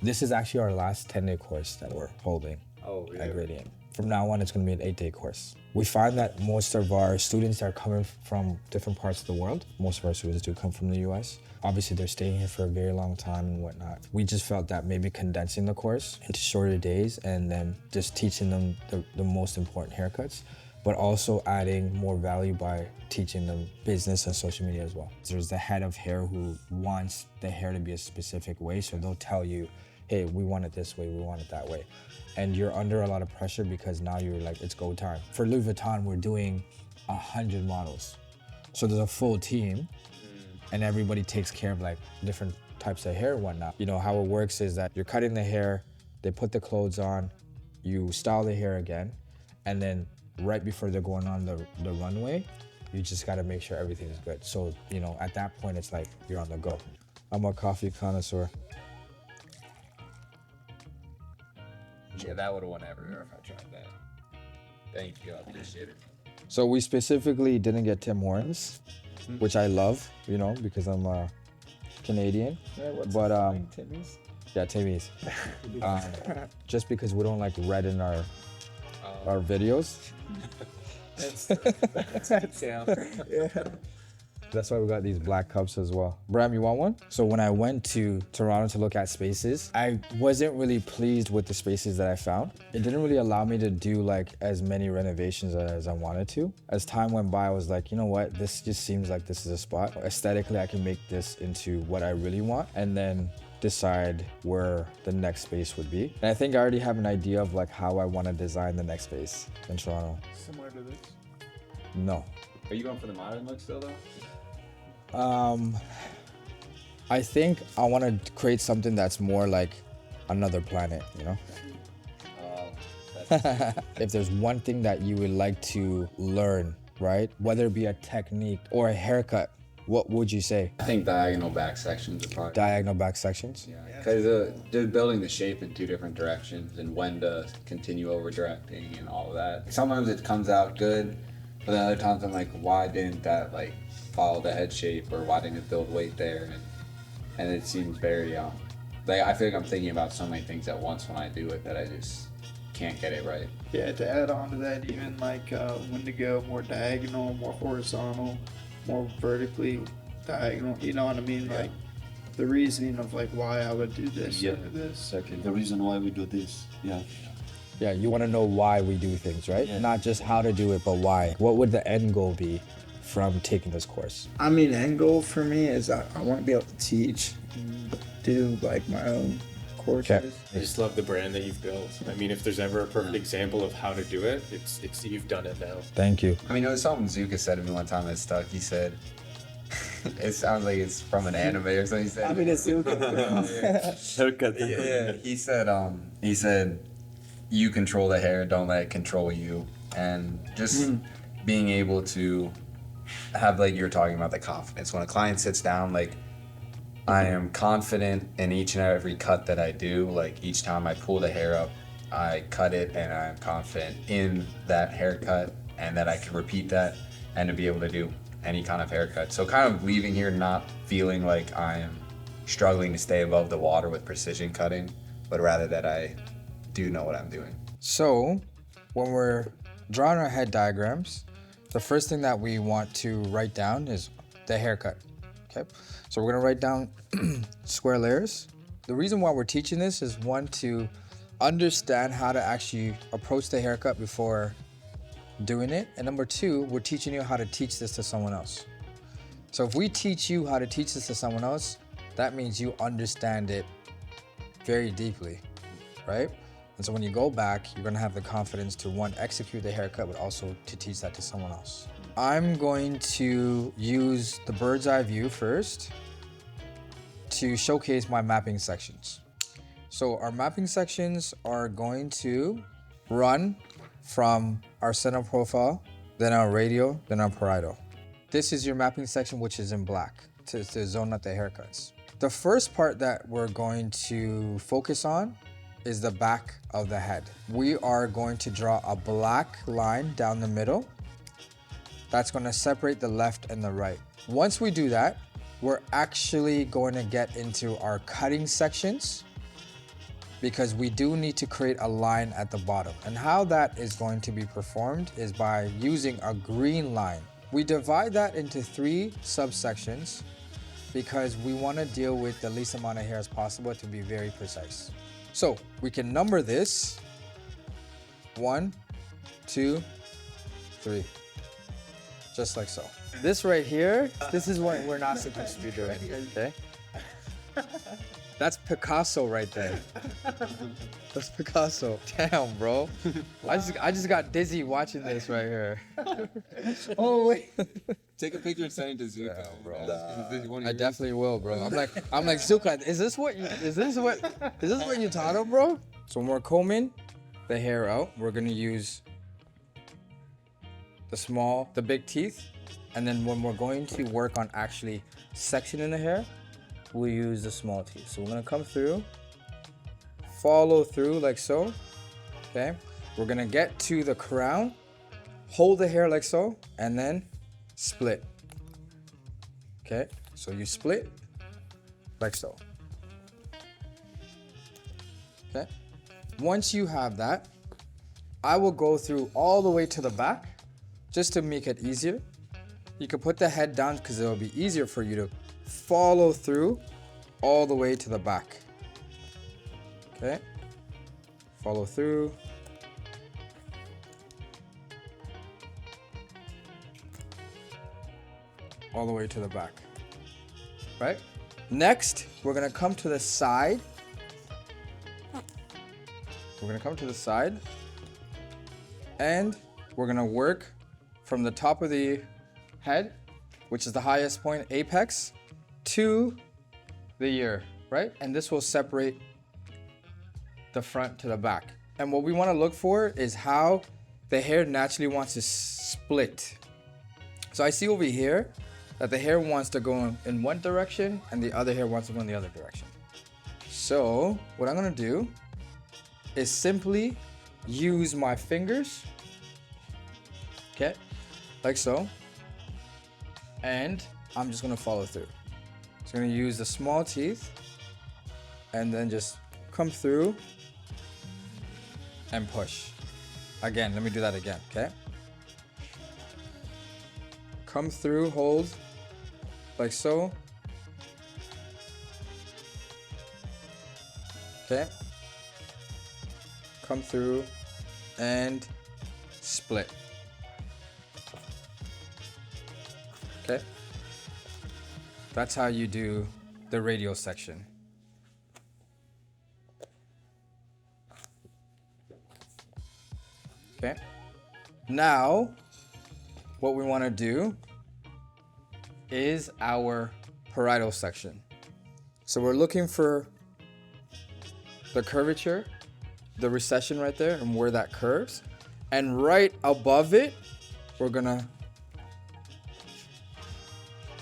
This is actually our last 10-day course that we're holding at Gradient. From now on, it's going to be an 8-day course. We find that most of our students are coming from different parts of the world. Most of our students do come from the US. Obviously, they're staying here for a very long time and whatnot. We just felt that maybe condensing the course into shorter days and then just teaching them the most important haircuts, but also adding more value by teaching them business and social media as well. There's the head of hair who wants the hair to be a specific way, so they'll tell you, hey, we want it this way, we want it that way. And you're under a lot of pressure because now you're like, it's go time. For Louis Vuitton, we're doing 100 models. So there's a full team and everybody takes care of like different types of hair and whatnot. You know, how it works is that you're cutting the hair, they put the clothes on, you style the hair again, and then right before they're going on the runway, you just gotta make sure everything is good. So, you know, at that point, it's like you're on the go. I'm a coffee connoisseur. Yeah, that would have won everywhere if I tried that. Thank you, I appreciate it. So we specifically didn't get Tim Hortons, which I love, you know, because I'm Canadian. Yeah, what's but Timmy's? Yeah, Timmy's. Just because we don't like red in our videos. That's Yeah. That's why we got these black cups as well. Bram, you want one? So when I went to Toronto to look at spaces, I wasn't really pleased with the spaces that I found. It didn't really allow me to do like as many renovations as I wanted to. As time went by, I was like, you know what? This just seems like this is a spot. Aesthetically, I can make this into what I really want and then decide where the next space would be. And I think I already have an idea of like how I want to design the next space in Toronto. Similar to this? No. Are you going for the modern look still though? I think I want to create something that's more like another planet, you know? If there's one thing that you would like to learn, right? Whether it be a technique or a haircut, what would you say? I think diagonal back sections are probably. Diagonal back sections? Yeah, because they're building the shape in two different directions and when to continue over directing and all of that. Sometimes it comes out good, but then other times I'm like, why didn't that like follow the head shape or why didn't it build weight there? And it seems very, like I feel like I'm thinking about so many things at once when I do it that I just can't get it right. Yeah, to add on to that, even like when to go more diagonal, more horizontal, more vertically diagonal, you know what I mean? Yeah. Like the reasoning of like why I would do this or this. Exactly. The reason why we do this. Yeah. Yeah, you want to know why we do things, right? Yeah. Not just how to do it, but why. What would the end goal be from taking this course? I mean, end goal for me is I want to be able to teach and do like my own courses. Okay. I just love the brand that you've built. I mean, if there's ever a perfect example of how to do it, it's you've done it now. Thank you. I mean, it was something Zuka said to me one time that stuck. He said, it sounds like it's from an anime or something. He said, I mean, it's Haircut. yeah, he said, you control the hair, don't let it control you. And just being able to have, like you're talking about, the confidence. When a client sits down, like, I am confident in each and every cut that I do. Like, each time I pull the hair up, I cut it, and I'm confident in that haircut and that I can repeat that and to be able to do any kind of haircut. So kind of leaving here not feeling like I am struggling to stay above the water with precision cutting, but rather that I do know what I'm doing. So when we're drawing our head diagrams, the first thing that we want to write down is the haircut, okay? So we're gonna write down square layers. The reason why we're teaching this is one, to understand how to actually approach the haircut before doing it. And number two, we're teaching you how to teach this to someone else. So if we teach you how to teach this to someone else, that means you understand it very deeply, right? And so when you go back, you're gonna have the confidence to, one, execute the haircut, but also to teach that to someone else. I'm going to use the bird's eye view first to showcase my mapping sections. So our mapping sections are going to run from our center profile, then our radial, then our parietal. This is your mapping section, which is in black, to zone out the haircuts. The first part that we're going to focus on is the back of the head. We are going to draw a black line down the middle that's going to separate the left and the right. Once we do that, we're actually going to get into our cutting sections because we do need to create a line at the bottom. And how that is going to be performed is by using a green line. We divide that into 3 subsections because we want to deal with the least amount of hair as possible to be very precise. So we can number this 1, 2, 3, just like so. This right here, this is what we're not supposed to be doing, okay? That's Picasso right there. That's Picasso. Damn, bro. I just got dizzy watching this right here. Oh wait. Take a picture and send it to Zuko, bro. I definitely will, bro. I'm like Zuka, is this what you taught him, bro? So when we're combing the hair out, we're gonna use the big teeth, and then when we're going to work on actually sectioning the hair, we'll use the small teeth. So we're gonna come through, follow through like so, okay? We're gonna get to the crown, hold the hair like so, and then split, okay? So you split like so, okay? Once you have that, I will go through all the way to the back just to make it easier. You can put the head down because it'll be easier for you to follow through all the way to the back. Okay, follow through. All the way to the back, right? Next, we're gonna come to the side. We're gonna come to the side and we're gonna work from the top of the head, which is the highest point, apex, to the ear, right? And this will separate the front to the back. And what we want to look for is how the hair naturally wants to split. So I see over here that the hair wants to go in one direction and the other hair wants to go in the other direction. So what I'm gonna do is simply use my fingers, okay, like so, and I'm just gonna follow through. So I'm gonna use the small teeth and then just come through and push. Again, let me do that again, okay? Come through, hold, like so. Okay. Come through and split. Okay. That's how you do the radial section. Okay. Now, what we want to do is our parietal section. So we're looking for the curvature, the recession right there, and where that curves. And right above it, we're gonna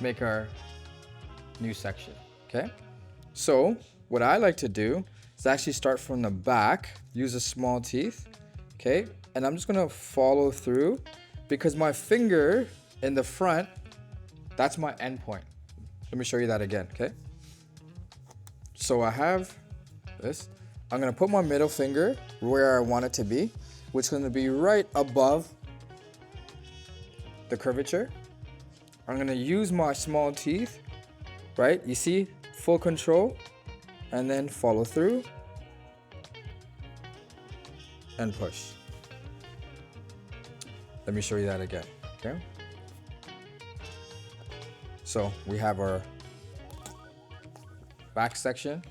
make our new section, okay? So what I like to do is actually start from the back, use the small teeth, okay? And I'm just gonna follow through because my finger in the front, that's my end point. Let me show you that again, okay? So I have this. I'm gonna put my middle finger where I want it to be, which is gonna be right above the curvature. I'm gonna use my small teeth, right? You see, full control, and then follow through and push. Let me show you that again, okay? So we have our back section,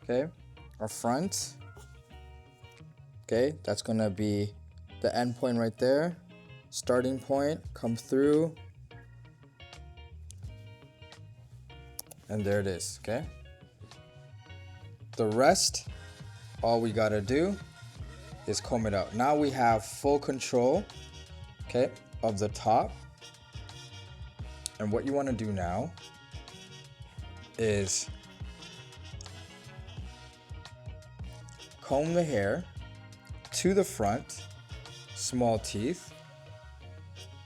okay? Our front, okay? That's gonna be the end point right there. Starting point, come through. And there it is, okay? The rest, all we gotta do is comb it out. Now we have full control, okay, of the top. And what you wanna do now is comb the hair to the front, small teeth,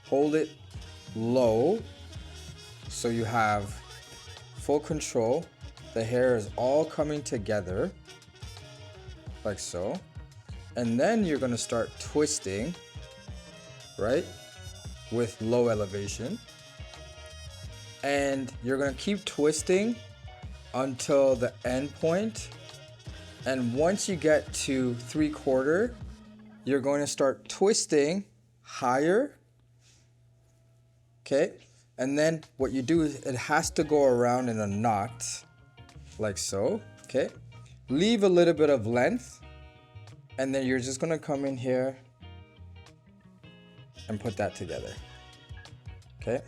hold it low so you have full control. The hair is all coming together, like so. And then you're gonna start twisting, right? With low elevation. And you're gonna keep twisting until the end point. And once you get to 3/4, you're going to start twisting higher. Okay. And then what you do is it has to go around in a knot, like so. Okay. Leave a little bit of length. And then you're just gonna come in here and put that together. Okay.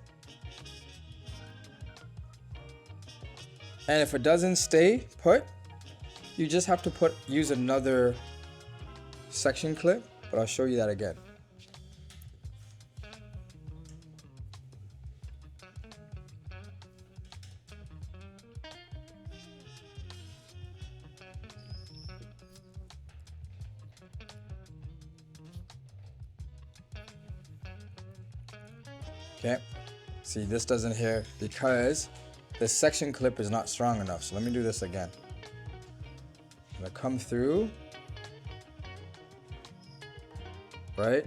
And if it doesn't stay put, you just have to use another section clip, but I'll show you that again. Okay, see this doesn't here because this section clip is not strong enough. So let me do this again. I'm gonna come through, right?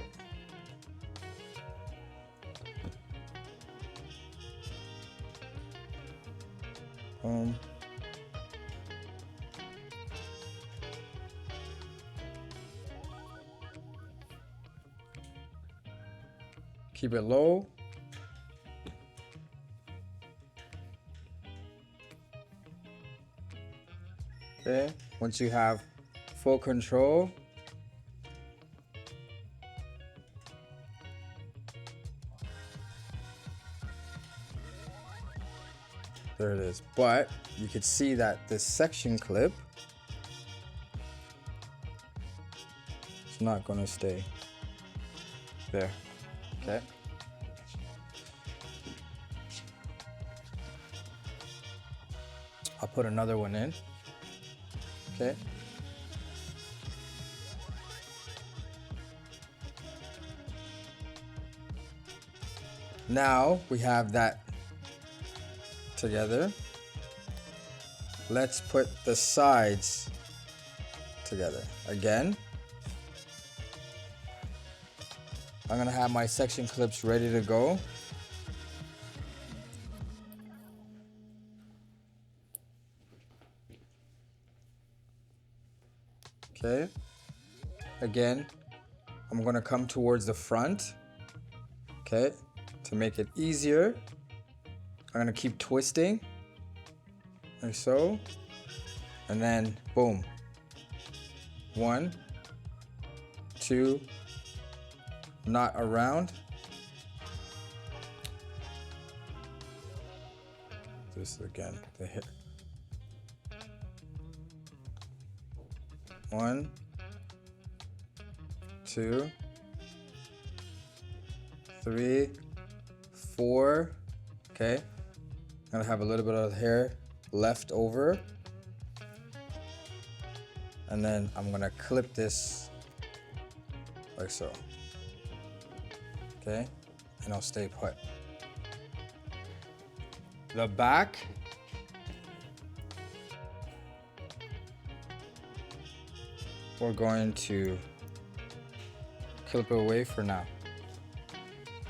Boom. Keep it low. Okay, once you have full control, there it is. But you could see that this section clip is not gonna stay there. Okay. I'll put another one in. Okay. Now we have that together. Let's put the sides together. Again, I'm gonna have my section clips ready to go. Okay, again, I'm gonna come towards the front, okay, to make it easier. I'm gonna keep twisting, like so, and then boom. 1, 2, not around. This again, the hip. 1, 2, 3, 4. Okay, I'm gonna have a little bit of hair left over, and then I'm gonna clip this like so. Okay, and I'll stay put. The back, we're going to clip it away for now.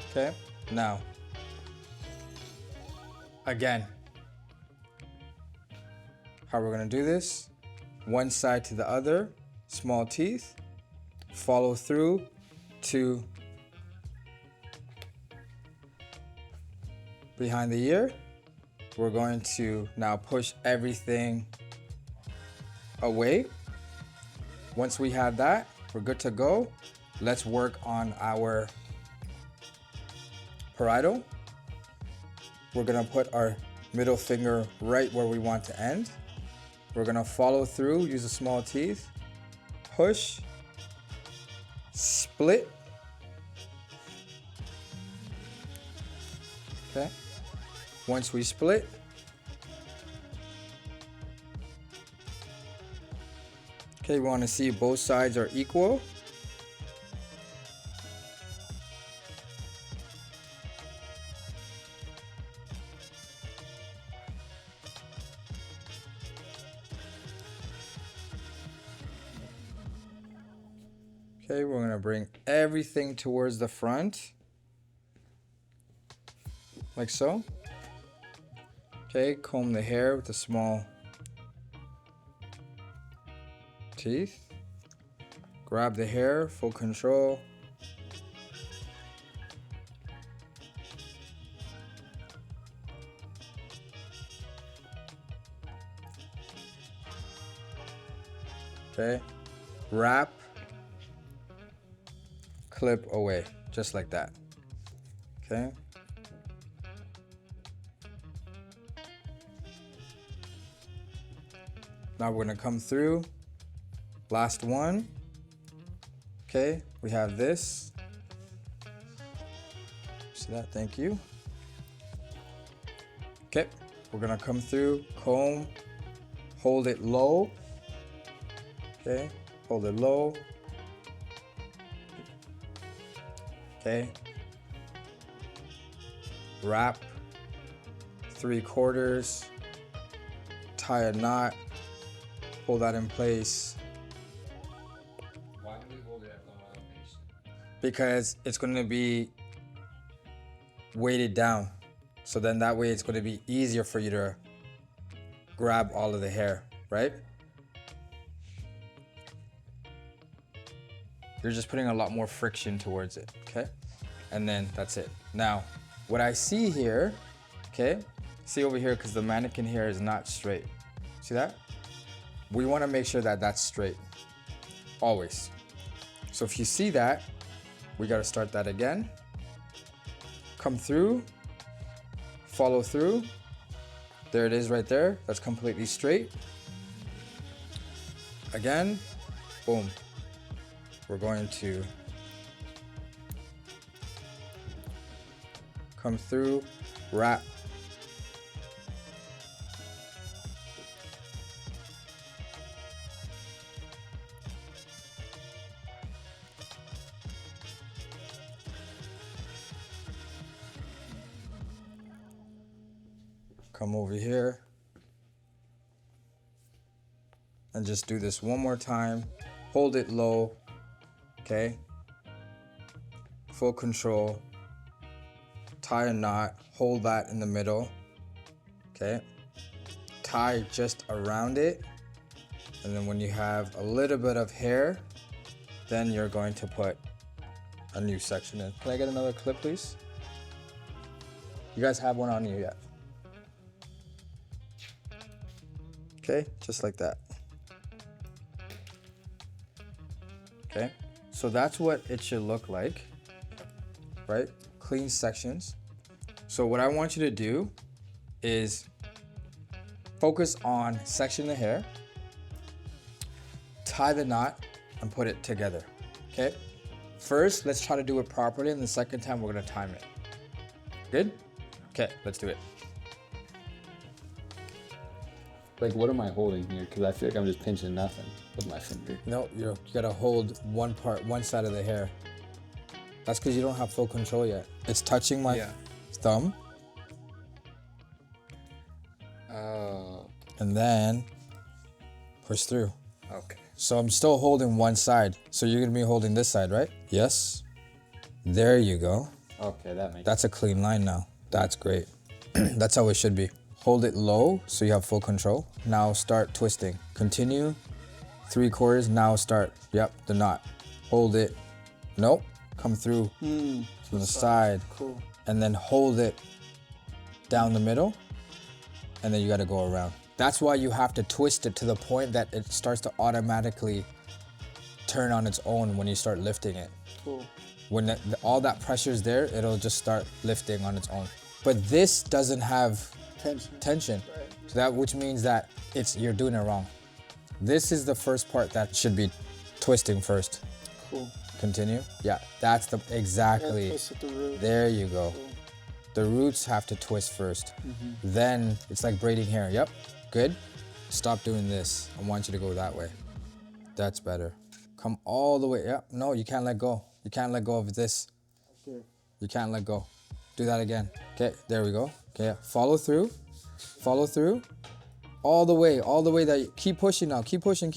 Okay, now, again, how we're gonna do this, one side to the other, small teeth, follow through to behind the ear. We're going to now push everything away. Once we have that, we're good to go. Let's work on our parietal. We're gonna put our middle finger right where we want to end. We're gonna follow through, use the small teeth, push, split. Okay. Once we split, okay, we want to see both sides are equal. Okay, we're gonna bring everything towards the front. Like so. Okay, comb the hair with the small teeth. Grab the hair, full control. Okay, wrap, clip away, just like that. Okay. Now we're gonna come through. Last one. Okay, we have this. See that? Thank you. Okay, we're gonna come through, comb, hold it low. Okay, hold it low. Okay. Wrap 3/4, tie a knot, hold that in place. Why do we hold it at low elevation? Because it's going to be weighted down. So then that way it's going to be easier for you to grab all of the hair, right? You're just putting a lot more friction towards it, okay? And then that's it. Now, what I see here, okay? See over here, because the mannequin hair is not straight. See that? We want to make sure that that's straight, always. So if you see that, we got to start that again. Come through, follow through. There it is right there. That's completely straight. Again, boom. We're going to come through, wrap. Come over here and just do this one more time. Hold it low, okay? Full control. Tie a knot, hold that in the middle, okay? Tie just around it, and then when you have a little bit of hair, then you're going to put a new section in. Can I get another clip, please? You guys have one on you yet? Okay, just like that. Okay, so that's what it should look like, right? Clean sections. So what I want you to do is focus on section the hair, tie the knot, and put it together, okay? First, let's try to do it properly, and the second time we're gonna time it. Good? Okay, let's do it. Like, what am I holding here? Because I feel like I'm just pinching nothing with my finger. No, you gotta hold one part, one side of the hair. That's because you don't have full control yet. It's touching my thumb. Oh. And then push through. Okay. So I'm still holding one side. So you're gonna be holding this side, right? Yes. There you go. Okay, that makes That's a clean line now. That's great. That's how it should be. Hold it low so you have full control. Now start twisting. Continue. 3/4, now start. Yep, the knot. Hold it. Nope. Come through from the side. Cool. And then hold it down the middle. And then you gotta go around. That's why you have to twist it to the point that it starts to automatically turn on its own when you start lifting it. Cool. When all that pressure is there, it'll just start lifting on its own. But this doesn't have tension. Right. So that, which means that you're doing it wrong. This is the first part that should be twisting first. Cool. Continue. Yeah, that's exactly. Yeah, twist at the root. There you go. Cool. The roots have to twist first. Then it's like braiding hair. Yep, good. Stop doing this. I want you to go that way. That's better. Come all the way. Yep. No, you can't let go. You can't let go of this. Okay. You can't let go. Do that again. Okay, there we go. Okay, follow through. Follow through. all the way that, keep pushing now, keep pushing.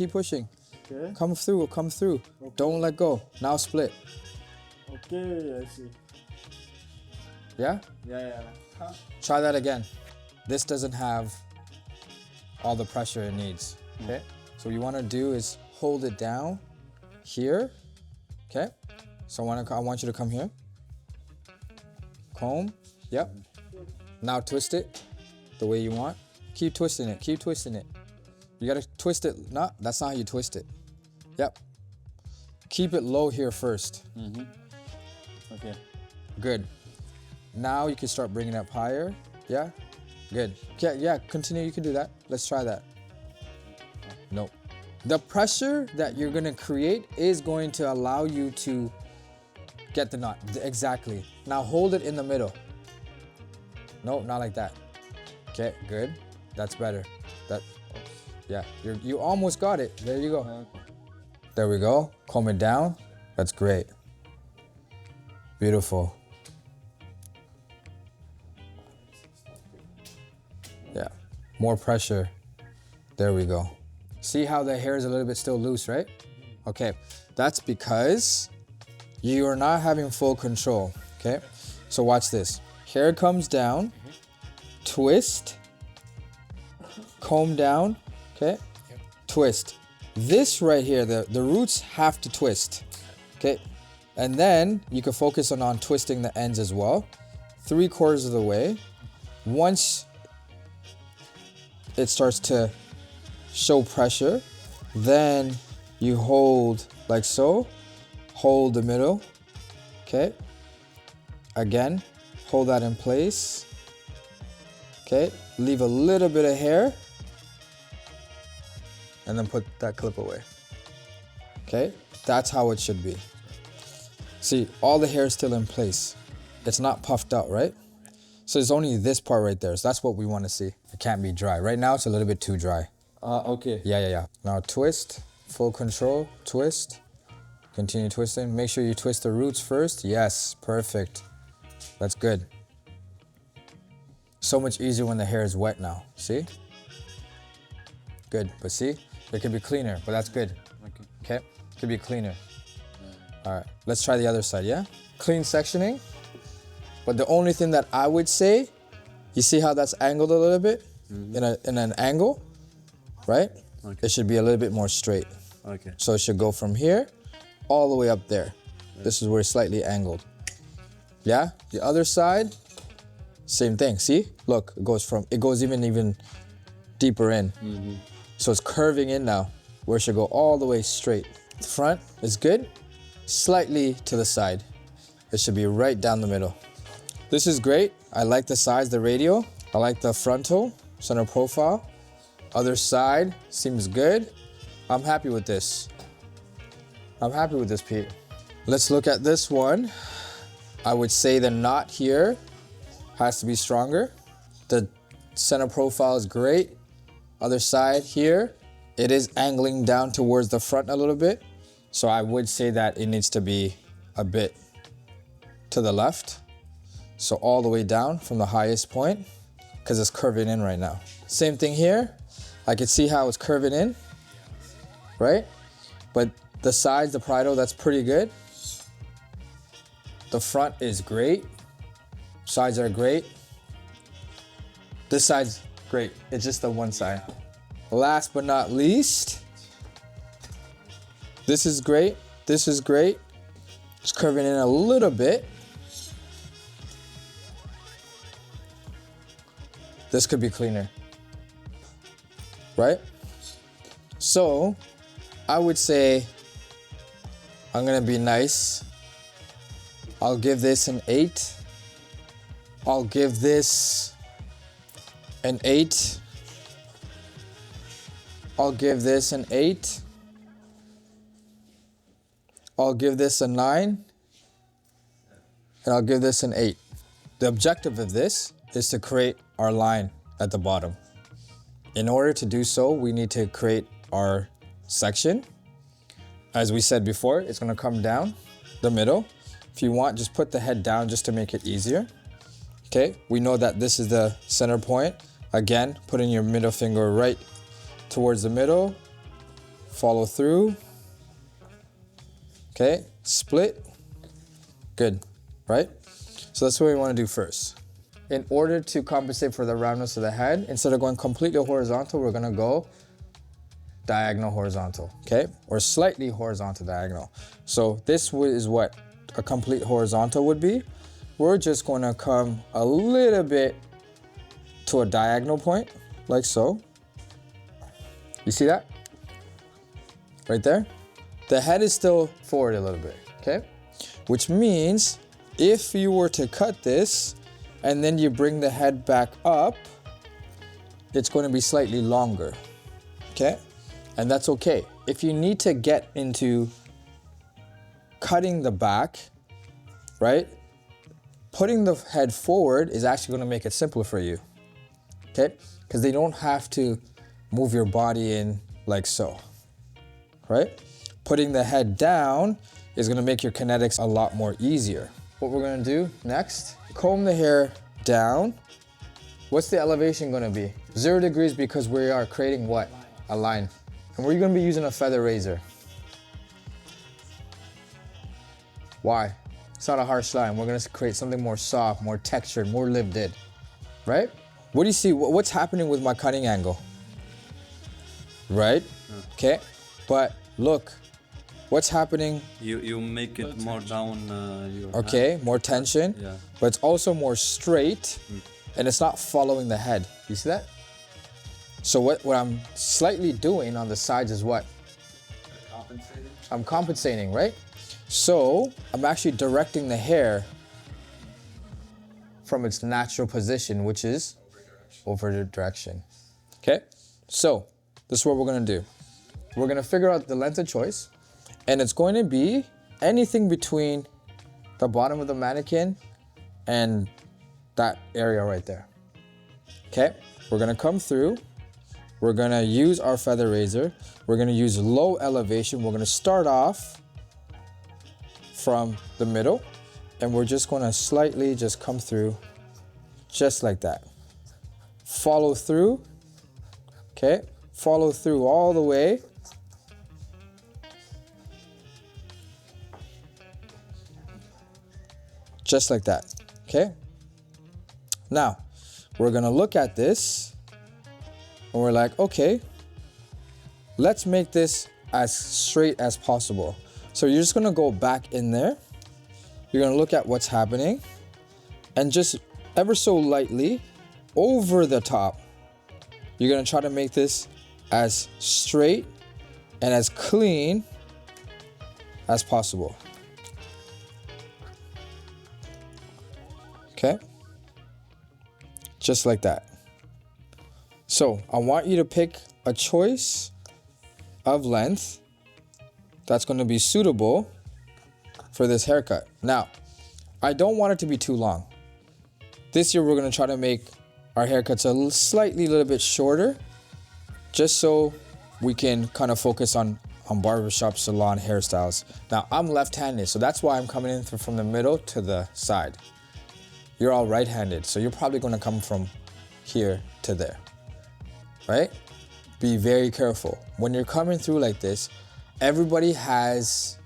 Okay. Come through. Don't let go. Now split. Okay, I see. Yeah? Yeah. Huh? Try that again. This doesn't have all the pressure it needs, okay? So what you wanna do is hold it down here, okay? So I want you to come here. Comb, yep. Now twist it the way you want. Keep twisting it. You gotta twist it, no, that's not how you twist it. Yep. Keep it low here first. Okay. Good. Now you can start bringing it up higher. Yeah? Good. Yeah, continue, you can do that. Let's try that. Nope. The pressure that you're gonna create is going to allow you to get the knot. Exactly. Now hold it in the middle. No, not like that. Okay, good. That's better. Yeah, you almost got it. There you go. There we go. Comb it down. That's great. Beautiful. Yeah, more pressure. There we go. See how the hair is a little bit still loose, right? Okay, that's because you are not having full control, okay? So watch this. Hair comes down, twist, comb down, okay? Twist. This right here, the roots have to twist, okay? And then you can focus on twisting the ends as well. 3/4 of the way. Once it starts to show pressure, then you hold like so, hold the middle, okay? Again, hold that in place, okay? Leave a little bit of hair, and then put that clip away, okay? That's how it should be. See, all the hair is still in place. It's not puffed out, right? So it's only this part right there. So that's what we want to see. It can't be dry. Right now, it's a little bit too dry. Okay. Yeah. Now twist, full control, twist. Continue twisting. Make sure you twist the roots first. Yes, perfect. That's good. So much easier when the hair is wet now. See? Good, but see? It could be cleaner, but that's good. Okay? It could be cleaner. All right, let's try the other side, yeah? Clean sectioning. But the only thing that I would say, you see how that's angled a little bit? In an angle, right? Okay. It should be a little bit more straight. Okay. So it should go from here all the way up there. This is where it's slightly angled. Yeah? The other side, same thing. See? Look, it goes even deeper in. So it's curving in now, where it should go all the way straight. The front is good. Slightly to the side. It should be right down the middle. This is great. I like the size, the radial. I like the frontal, center profile. Other side seems good. I'm happy with this. Pete. Let's look at this one. I would say the knot here has to be stronger. The center profile is great. Other side here, it is angling down towards the front a little bit. So I would say that it needs to be a bit to the left. So all the way down from the highest point, because it's curving in right now. Same thing here. I can see how it's curving in, right? But the sides, the parietal, that's pretty good. The front is great. Sides are great. This side's great. It's just the one side. Last but not least, this is great. This is great. It's curving in a little bit. This could be cleaner, right? So I would say I'm gonna be nice. I'll give this an 8. I'll give this an 8. I'll give this an 8. I'll give this a 9. And I'll give this an 8. The objective of this is to create our line at the bottom. In order to do so, we need to create our section. As we said before, it's gonna come down the middle. If you want, just put the head down just to make it easier. Okay, we know that this is the center point. Again, putting your middle finger right towards the middle. Follow through. Okay, split. Good, right? So that's what we want to do first. In order to compensate for the roundness of the head, instead of going completely horizontal, we're gonna go diagonal horizontal, okay? Or slightly horizontal diagonal. So this is what a complete horizontal would be. We're just gonna come a little bit to a diagonal point, like so. You see that? Right there? The head is still forward a little bit, okay? Which means if you were to cut this and then you bring the head back up, it's going to be slightly longer, okay? And that's okay. If you need to get into cutting the back, right? Putting the head forward is actually going to make it simpler for you, okay? Because they don't have to move your body in like so, right? Putting the head down is gonna make your kinetics a lot more easier. What we're gonna do next, comb the hair down. What's the elevation gonna be? 0 degrees because we are creating what? A line. And we're gonna be using a feather razor. Why? It's not a harsh line. We're gonna create something more soft, more textured, more lived in, right? What do you see? What's happening with my cutting angle? Right? Okay, but look, what's happening? You make it more down. Your Okay, hand. more tension, Yeah. but it's also more straight, and it's not following the head. You see that? So what I'm slightly doing on the sides is what? Compensating? I'm compensating, right? So I'm actually directing the hair from its natural position, which is over the direction. Okay, so this is what we're gonna do. We're gonna figure out the length of choice, and it's going to be anything between the bottom of the mannequin and that area right there. Okay, we're gonna come through. We're gonna use our feather razor. We're gonna use low elevation. We're gonna start off from the middle, and we're just gonna slightly just come through just like that. Follow through, okay? Follow through all the way. Just like that, okay? Now, we're gonna look at this and we're like, okay, let's make this as straight as possible. So you're just gonna go back in there. You're gonna look at what's happening and just ever so lightly over the top, you're gonna try to make this as straight and as clean as possible. Okay? Just like that. So I want you to pick a choice of length that's gonna be suitable for this haircut. Now, I don't want it to be too long. This year we're gonna try to make our haircuts a little bit shorter, just so we can kind of focus on barbershop salon hairstyles. Now, I'm left-handed, so that's why I'm coming in from the middle to the side. You're all right-handed, so you're probably gonna come from here to there, right? Be very careful. When you're coming through like this, everybody has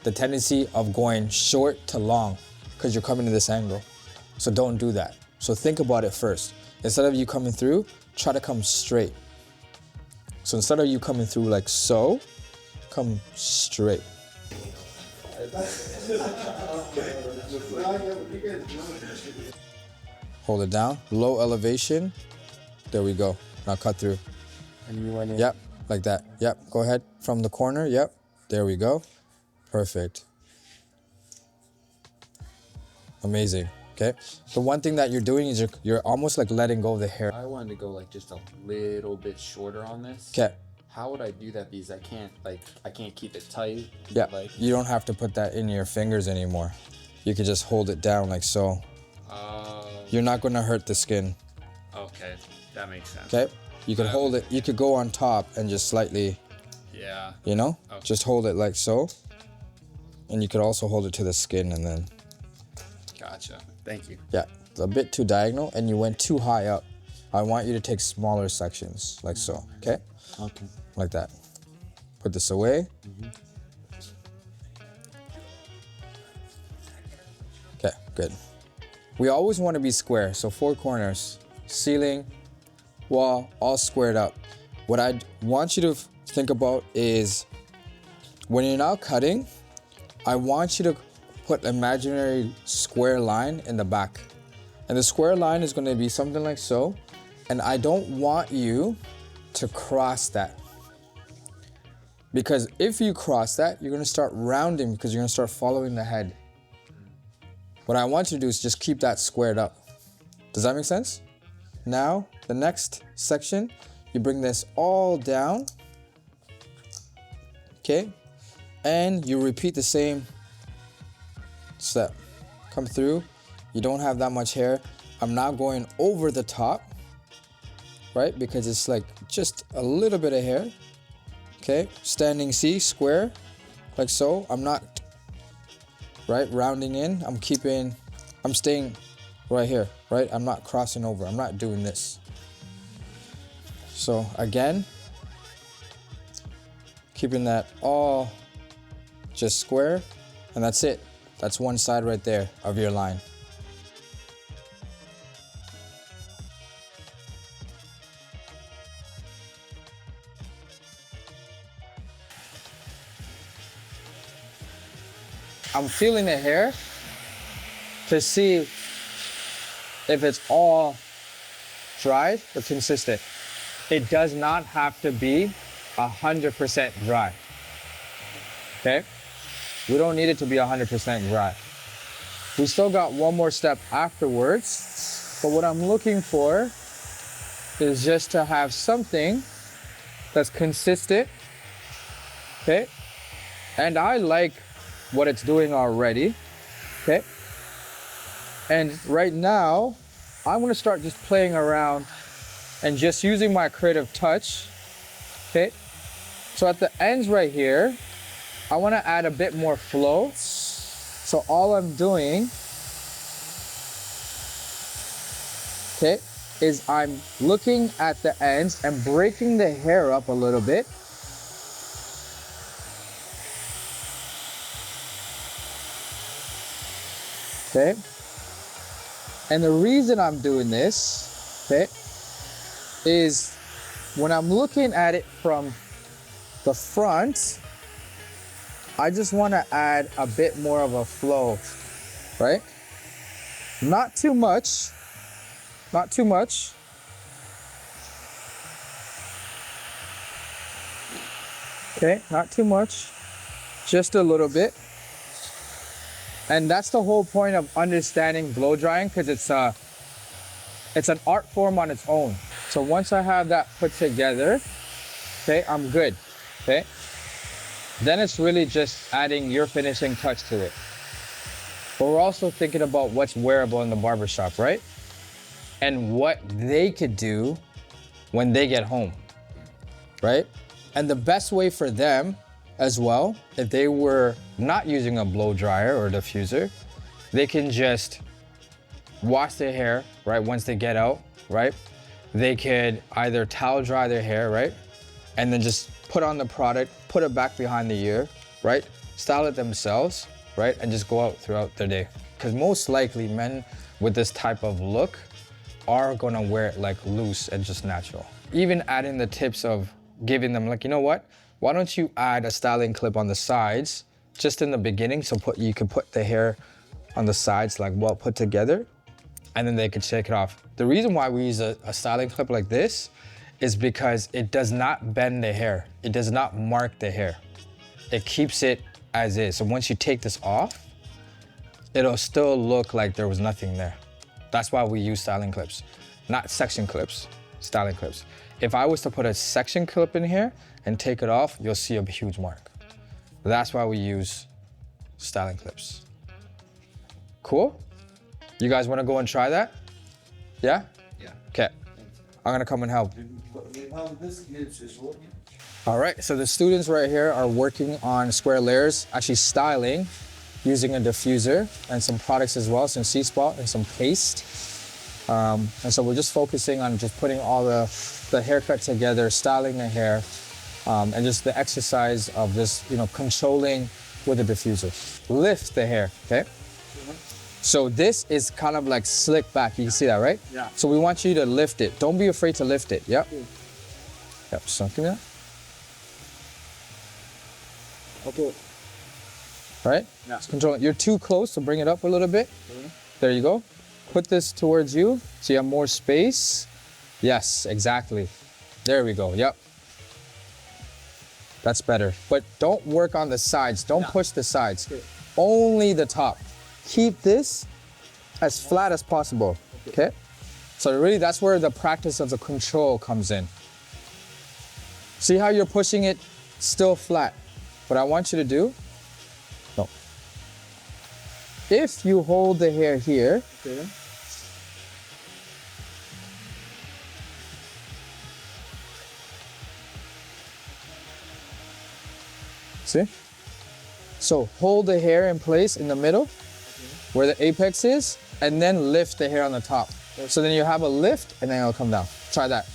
the tendency of going short to long because you're coming to this angle. So don't do that. So think about it first. Instead of you coming through, try to come straight. So instead of you coming through like so, come straight. Hold it down, low elevation. There we go. Now cut through. And you went in. Yep, like that. Yep, go ahead. From the corner, yep. There we go. Perfect. Amazing, okay? The one thing that you're doing is you're almost like letting go of the hair. I wanted to go like just a little bit shorter on this. Okay, How would I do that? Because I can't keep it tight. yeah. Like, You don't have to put that in your fingers anymore. You can just hold it down like so. You're not gonna hurt the skin, Okay, that makes sense. okay? You could hold it, you could go on top and just slightly, Yeah. you know? Okay. Just hold it like so. And you could also hold it to the skin and then, Gotcha. Thank you. yeah, it's a bit too diagonal and you went too high up. I want you to take smaller sections, like so, okay? Okay. Like that. Put this away. Okay, good. We always want to be square, so 4 corners, ceiling, wall, all squared up. What I want you to think about is when you're now cutting, I want you to put an imaginary square line in the back. And the square line is going to be something like so. And I don't want you to cross that. Because if you cross that, you're going to start rounding because you're going to start following the head. What I want you to do is just keep that squared up. Does that make sense? Now, the next section, you bring this all down. Okay? And you repeat the same step. Come through. You don't have that much hair. I'm now going over the top, right? Because it's like just a little bit of hair. Okay, standing C, square, like so. I'm not, right, rounding in. I'm staying right here, right? I'm not crossing over. I'm not doing this. So again, keeping that all just square, and that's it. That's one side right there of your line. I'm feeling the hair to see if it's all dry or consistent. It does not have to be 100% dry, okay? We don't need it to be 100% dry. We still got one more step afterwards, but what I'm looking for is just to have something that's consistent, okay? And I like what it's doing already, okay? And right now, I'm gonna start just playing around and just using my creative touch, okay? So at the ends right here, I wanna add a bit more flow. So all I'm doing, okay, is I'm looking at the ends and breaking the hair up a little bit. Okay, and the reason I'm doing this, okay, is when I'm looking at it from the front, I just want to add a bit more of a flow, right? Not too much, not too much. Okay, not too much, just a little bit. And that's the whole point of understanding blow drying, because it's an art form on its own. So once I have that put together, okay, I'm good, okay? Then it's really just adding your finishing touch to it. But we're also thinking about what's wearable in the barbershop, right? And what they could do when they get home, right? And the best way for them as well, if they were not using a blow dryer or diffuser, they can just wash their hair, right? Once they get out, right? They could either towel dry their hair, right? And then just put on the product, put it back behind the ear, right? Style it themselves, right? And just go out throughout their day. Because most likely men with this type of look are gonna wear it like loose and just natural. Even adding the tips of giving them like, you know what? Why don't you add a styling clip on the sides just in the beginning, so you can put the hair on the sides like well put together, and then they can shake it off. The reason why we use a styling clip like this is because it does not bend the hair. It does not mark the hair. It keeps it as is. So once you take this off, it'll still look like there was nothing there. That's why we use styling clips, not section clips, styling clips. If I was to put a section clip in here and take it off, you'll see a huge mark. That's why we use styling clips. Cool? You guys wanna go and try that? Yeah? Yeah. Okay, I'm gonna come and help. All right, so the students right here are working on square layers, actually styling, using a diffuser and some products as well, some C-spot and some paste. And so we're just focusing on just putting all the haircut together, styling the hair, and just the exercise of this, controlling with the diffuser. Lift the hair, okay? So this is kind of like slick back. You can see that, right? Yeah. So we want you to lift it. Don't be afraid to lift it. Yep. Yep. So give me that. Okay. Right? Yeah. Just control it. You're too close, so bring it up a little bit. There you go. Put this towards you so you have more space. Yes, exactly. There we go. Yep. That's better. But don't work on the sides. Don't push the sides. Only the top. Keep this as flat as possible. Okay? So really that's where the practice of the control comes in. See how you're pushing it still flat? What I want you to do, no. If you hold the hair here, see? So hold the hair in place in the middle, where the apex is, and then lift the hair on the top. So then you have a lift, and then it'll come down. Try that.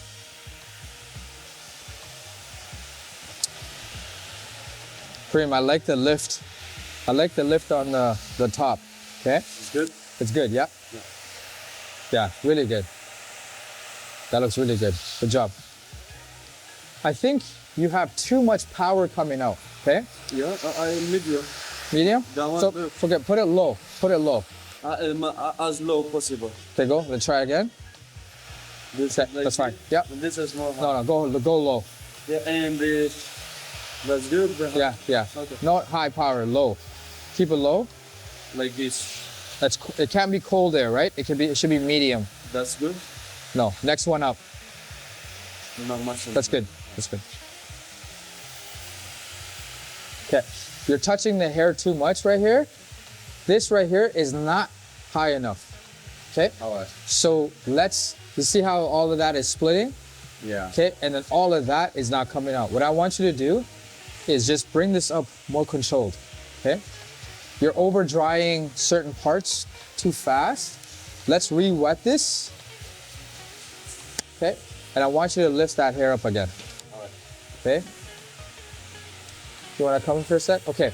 Kareem, I like the lift. I like the lift on the top, okay? It's good. It's good, yeah? Yeah, really good. That looks really good. Good job. I think you have too much power coming out, okay? Yeah, I medium. Medium? That one, So no. forget, put it low. Put it low. As low possible. Okay, go. Let's try again. This Okay, like that's fine. this. Yep. And this is more. No, go low. Yeah, and that's good. Yeah, yeah. Okay. Not high power, low. Keep it low. Like this. It can't be cold air, right? It should be medium. That's good. No, next one up. Not much. That's good. That's good. Okay, you're touching the hair too much right here. This right here is not high enough. Okay? Oh, So you see how all of that is splitting? yeah. Okay, and then all of that is not coming out. What I want you to do is just bring this up more controlled, okay? You're over drying certain parts too fast. Let's re-wet this, okay? And I want you to lift that hair up again, okay? You wanna come in for a sec? Okay.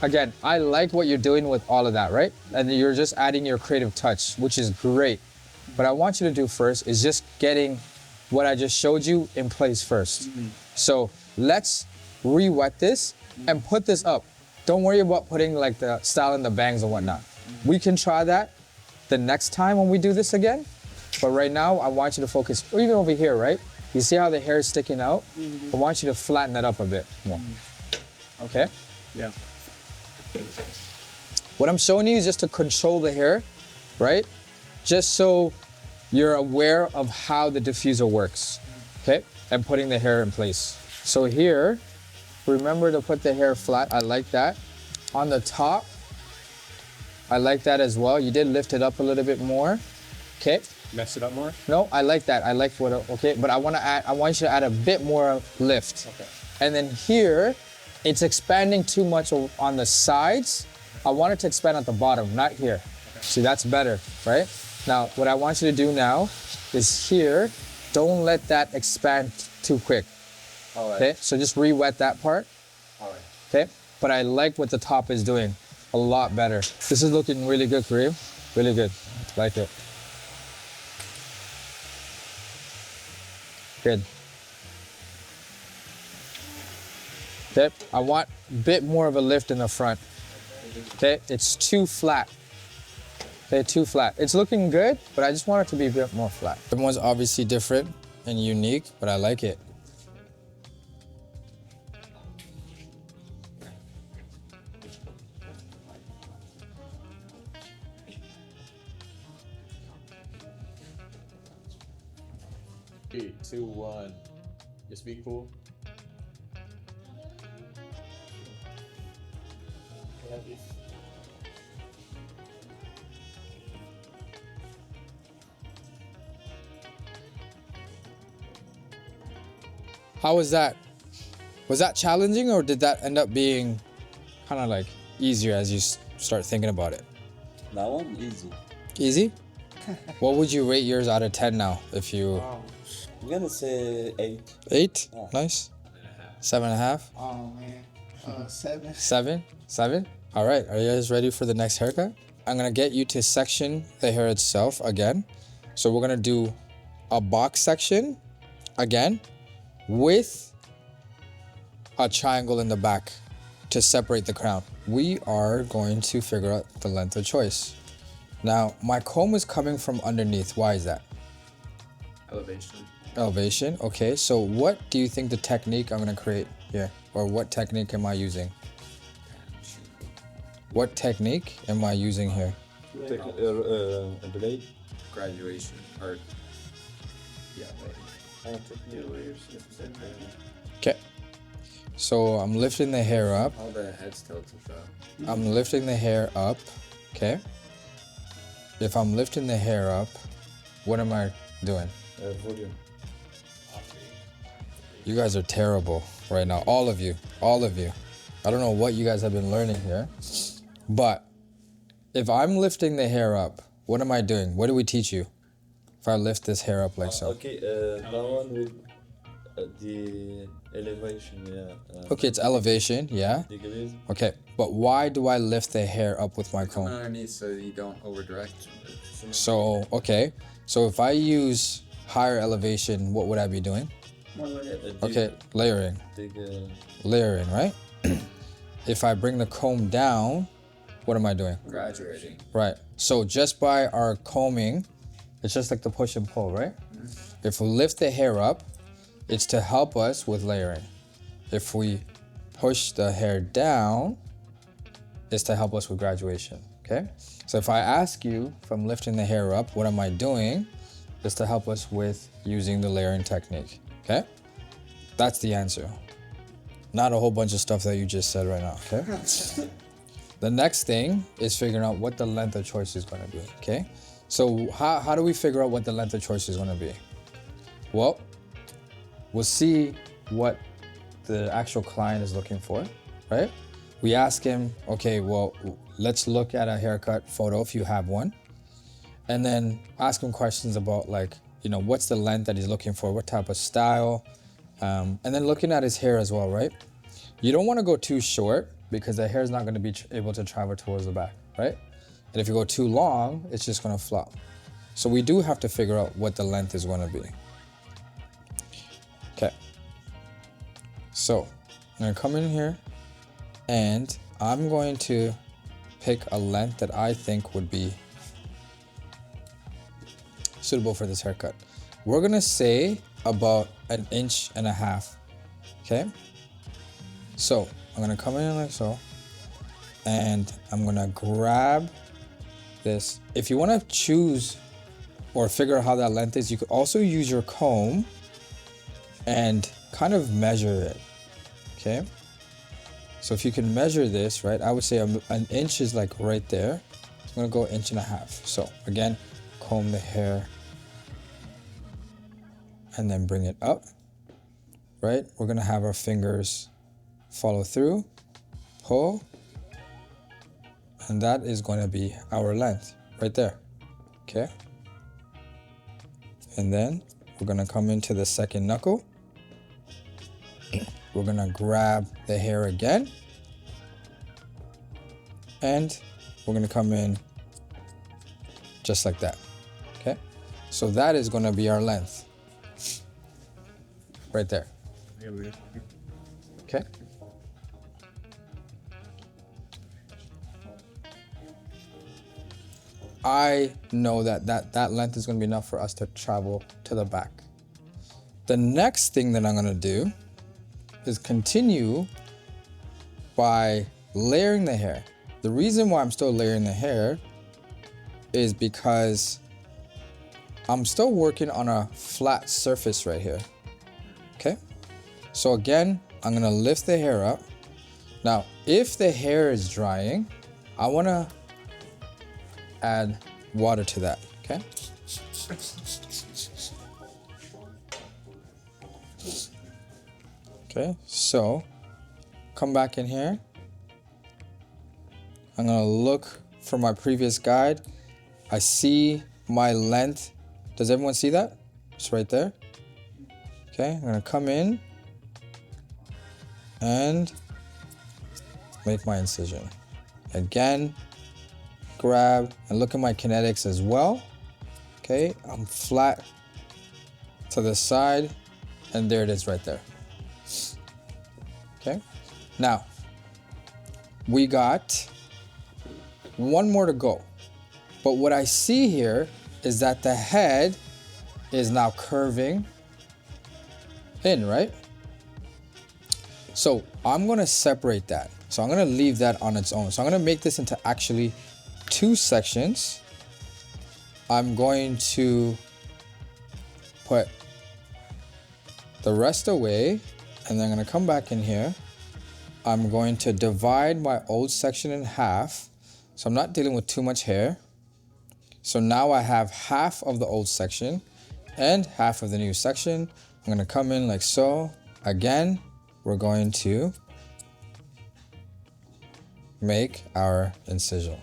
Again, I like what you're doing with all of that, right? And you're just adding your creative touch, which is great. What I want you to do first is just getting what I just showed you in place first. So let's re-wet this and put this up. Don't worry about putting like the style and the bangs and whatnot. We can try that the next time when we do this again. But right now, I want you to focus, or even over here, right? You see how the hair is sticking out? I want you to flatten that up a bit more. Okay? Yeah. What I'm showing you is just to control the hair, right? Just so you're aware of how the diffuser works, okay? And putting the hair in place. So here, remember to put the hair flat. I like that. On the top, I like that as well. You did lift it up a little bit more, okay? Mess it up more. No, I like that. I like what, okay? But I want you to add a bit more lift. Okay. And then here, it's expanding too much on the sides. I want it to expand at the bottom, not here. Okay. See, that's better, right? Now, what I want you to do now is here, don't let that expand too quick. All right. Okay, so just re-wet that part. All right. Okay, but I like what the top is doing a lot better. This is looking really good, Kareem. Really good, like it. Good. Okay, I want a bit more of a lift in the front. Okay, it's too flat. Okay, too flat. It's looking good, but I just want it to be a bit more flat. Everyone's obviously different and unique, but I like it. Three, two, one. Just be cool. How was that? Was that challenging, or did that end up being kind of like easier as you start thinking about it? That one easy. Easy? What would you rate yours out of 10 now? If you I'm gonna say 8. 8, Yeah. nice. 7.5, Oh man, 7. 7. All right, are you guys ready for the next haircut? I'm gonna get you to section the hair itself again. So we're gonna do a box section again with a triangle in the back to separate the crown. We are going to figure out the length of choice. Now, my comb is coming from underneath. Why is that? Elevation. Elevation, okay. So what do you think the technique I'm gonna create here? Or what technique am I using? What technique am I using here? Take a blade. Graduation. Or yeah, wait. Okay. So I'm lifting the hair up. All the heads tilted though. I'm lifting the hair up, okay? If I'm lifting the hair up, what am I doing? Volume. You guys are terrible right now, all of you. I don't know what you guys have been learning here, but if I'm lifting the hair up, what am I doing? What do we teach you? If I lift this hair up like so. Okay, that one with the elevation, yeah. Okay, it's elevation, yeah? Degrees. Okay, but why do I lift the hair up with my Come comb? underneath so you don't over direct. So, okay, so if I use higher elevation, what would I be doing? Okay, layering. Layering, right? If I bring the comb down, what am I doing? Graduating. Right. So just by our combing, it's just like the push and pull, right? If we lift the hair up, it's to help us with layering. If we push the hair down, it's to help us with graduation, okay? So if I ask you, if I'm lifting the hair up, what am I doing? It's to help us with using the layering technique, okay? That's the answer. Not a whole bunch of stuff that you just said right now, okay? The next thing is figuring out what the length of choice is gonna be, okay? So how do we figure out what the length of choice is gonna be? Well, we'll see what the actual client is looking for, right? We ask him, okay, well, let's look at a haircut photo if you have one, and then ask him questions about like, you know, what's the length that he's looking for, what type of style, and then looking at his hair as well, right? You don't wanna go too short because the hair is not gonna be able to travel towards the back, right? And if you go too long, it's just gonna flop. So we do have to figure out what the length is gonna be. Okay. So I'm gonna come in here and I'm going to pick a length that I think would be suitable for this haircut. We're gonna say about 1.5 inches, okay? So I'm gonna come in like so, and I'm gonna grab this. If you wanna choose or figure out how that length is, you could also use your comb and kind of measure it, okay? So if you can measure this, right, I would say 1 inch is like right there. I'm gonna go 1.5 inches. So again, comb the hair and then bring it up, right? We're gonna have our fingers follow through, pull, and that is gonna be our length right there, okay? And then we're gonna come into the second knuckle. We're gonna grab the hair again, and we're gonna come in just like that, okay? So that is gonna be our length, right there, okay? I know that length is gonna be enough for us to travel to the back. The next thing that I'm gonna do is continue by layering the hair. The reason why I'm still layering the hair is because I'm still working on a flat surface right here, okay? So again, I'm gonna lift the hair up. Now, if the hair is drying, I wanna add water to that, okay? Okay, so come back in here. I'm gonna look for my previous guide. I see my length. Does everyone see that? It's right there. Okay, I'm gonna come in and make my incision. Again, grab and look at my kinetics as well. Okay, I'm flat to the side, and there it is right there. Okay, now we got one more to go. But what I see here is that the head is now curving in, right? So I'm gonna separate that. So I'm gonna leave that on its own. So I'm gonna make this into actually 2 sections. I'm going to put the rest away, and then I'm gonna come back in here. I'm going to divide my old section in half. So I'm not dealing with too much hair. So now I have half of the old section and half of the new section. I'm gonna come in like so. Again, we're going to make our incision.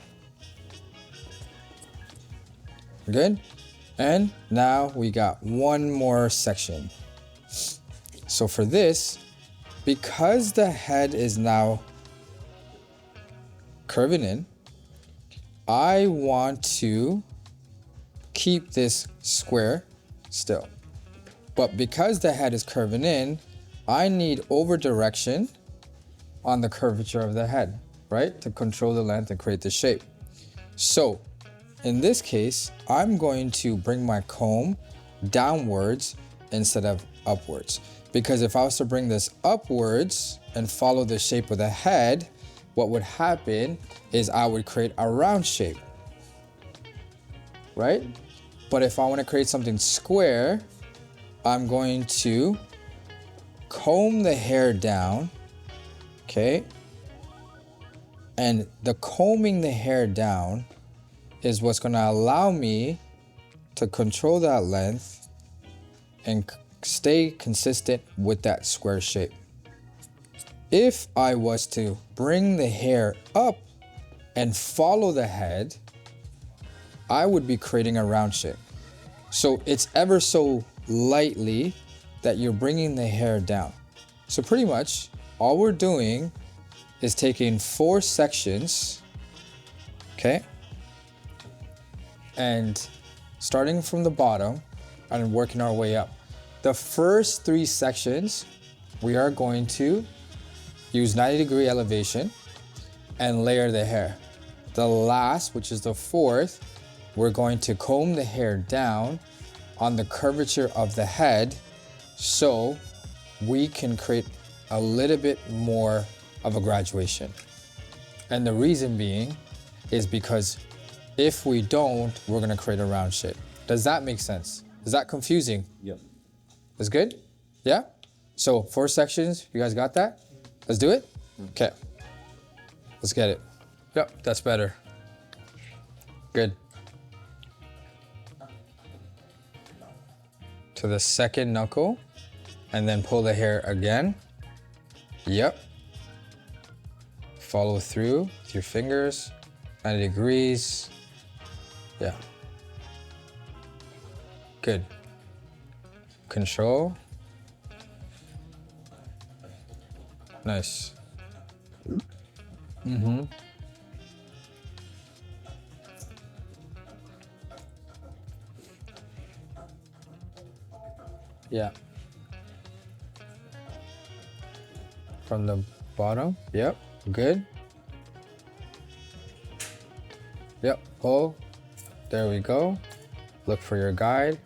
Good? And now we got one more section. So for this, because the head is now curving in, I want to keep this square still. But because the head is curving in, I need over direction on the curvature of the head, right? To control the length and create the shape. So in this case, I'm going to bring my comb downwards instead of upwards. Because if I was to bring this upwards and follow the shape of the head, what would happen is I would create a round shape, right? But if I want to create something square, I'm going to comb the hair down, okay? And the combing the hair down is what's going to allow me to control that length and stay consistent with that square shape. If I was to bring the hair up and follow the head, I would be creating a round shape. So it's ever so lightly that you're bringing the hair down. So pretty much all we're doing is taking 4 sections, okay? And starting from the bottom and working our way up. The first 3 sections, we are going to use 90-degree elevation and layer the hair. The last, which is the 4th, we're going to comb the hair down on the curvature of the head so we can create a little bit more of a graduation. And the reason being is because if we don't, we're gonna create a round shape. Does that make sense? Is that confusing? Yep. That's good? Yeah? So 4 sections, you guys got that? Let's do it? Okay. Let's get it. Yep, that's better. Good. To the second knuckle, and then pull the hair again. Yep. Follow through with your fingers, 90 degrees. Yeah. Good. Control. Nice. Mm-hmm. Yeah. From the bottom. Yep. Good. Yep. Pull. There we go. Look for your guide.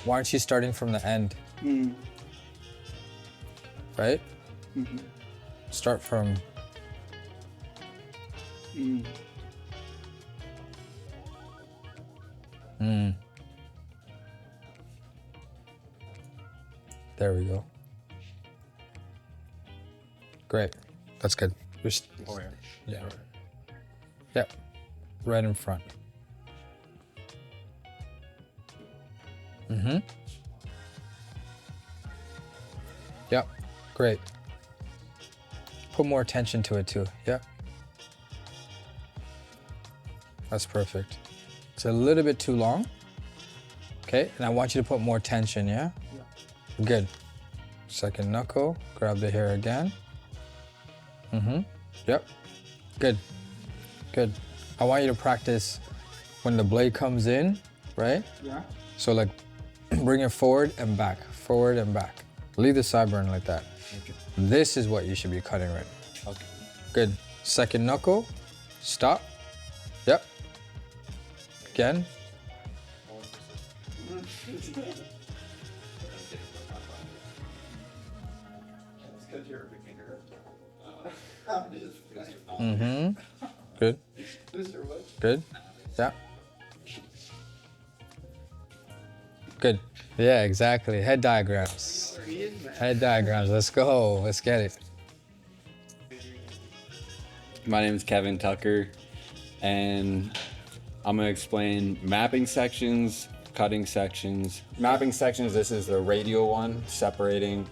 Why aren't you starting from the end? Right? Mm-hmm. Start from. There we go. Great. That's good. Just, yeah. Yep. Right in front. Mm-hmm. Yep. Great. Put more attention to it too. Yep. That's perfect. It's a little bit too long. Okay, and I want you to put more tension, yeah? Good. Second knuckle, grab the hair again. Yep, good, good. I want you to practice when the blade comes in, right? Yeah. So like, bring it forward and back, forward and back. Leave the sideburn like that. Okay. This is what you should be cutting right now. Okay. Good. Second knuckle, stop. Yep. Again. Good. Good. Yeah. Good. Yeah, exactly. Head diagrams. Head diagrams. Let's go. Let's get it. My name is Kevin Tucker, and I'm gonna explain mapping sections, cutting sections. Mapping sections, this is the radial one, separating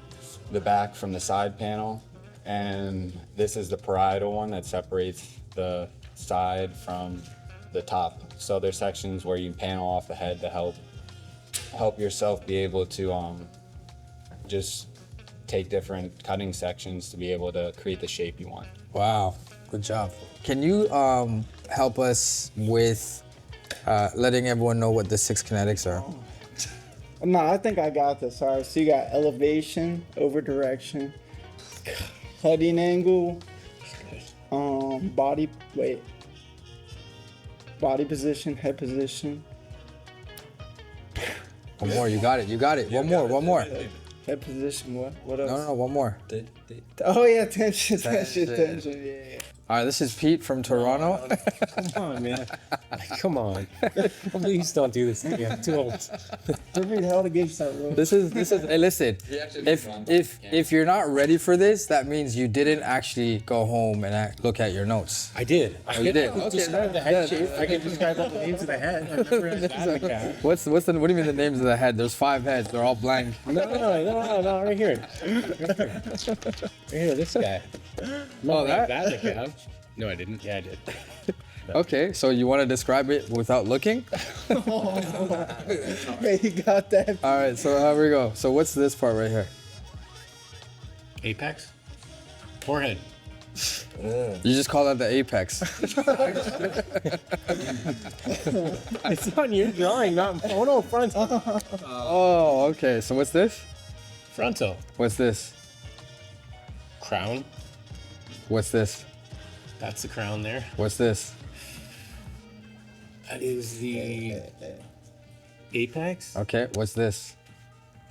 the back from the side panel. And this is the parietal one that separates the side from the top. So there's sections where you can panel off the head to help yourself be able to just take different cutting sections to be able to create the shape you want. Wow. Good job. Can you help us with letting everyone know what the 6 kinetics are? No, I think I got this. All right, so you got elevation, over direction, cutting angle, body position, head position. One more. You got it. You got it. One more. Head position, what else? No, one more. Oh yeah, tension, yeah. All right, this is Pete from Toronto. Come on, man. Come on. Please don't do this again. I'm too old. Every hell to get that room. This is hey, listen. If you're not ready for this, that means you didn't actually go home and look at your notes. I did. You did. Describe the head shape. I can describe all the names of the head. I've never had that like that. What do you mean the names of the head? There's 5 heads. They're all blank. No, right here. Right here, this guy. Oh, that? like that. No, I didn't. Yeah, I did. Okay, so you want to describe it without looking? Hey, you got that. All right, so here we go. So what's this part right here? Apex? Forehead. You just call that the apex. It's on your drawing, not front. Oh, okay. So what's this? Frontal. What's this? Crown. What's this? That's the crown there. What's this? That is the apex. Okay, what's this?